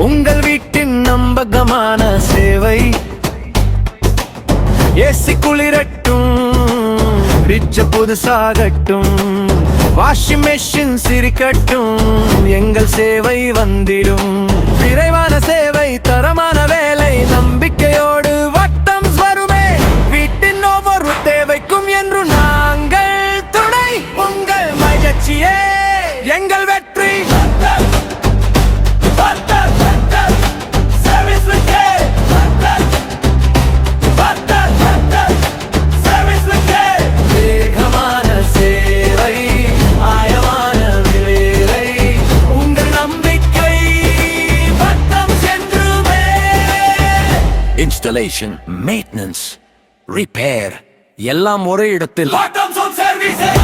உங்கள் வீட்டின் நம்பகமான சேவை. ஏசி குளிரட்டும், ஃப்ரிட்ஜ் புதுசாகட்டும், வாஷிங் மெஷின் சிரிக்கட்டும், எங்கள் சேவை வந்திடும். விரைவான சேவை, தரமான வேலை, நம்பிக்கையோடு வட்டம்ஸ் வருமே. வீட்டின் ஒவ்வொரு தேவைக்கும் என்று நாங்கள் துணை. உங்கள் மகிழ்ச்சியே எங்கள் வெற்றி. Installation, maintenance, repair எல்லாம் ஒரே இடத்தில். VATTAMS Home Services.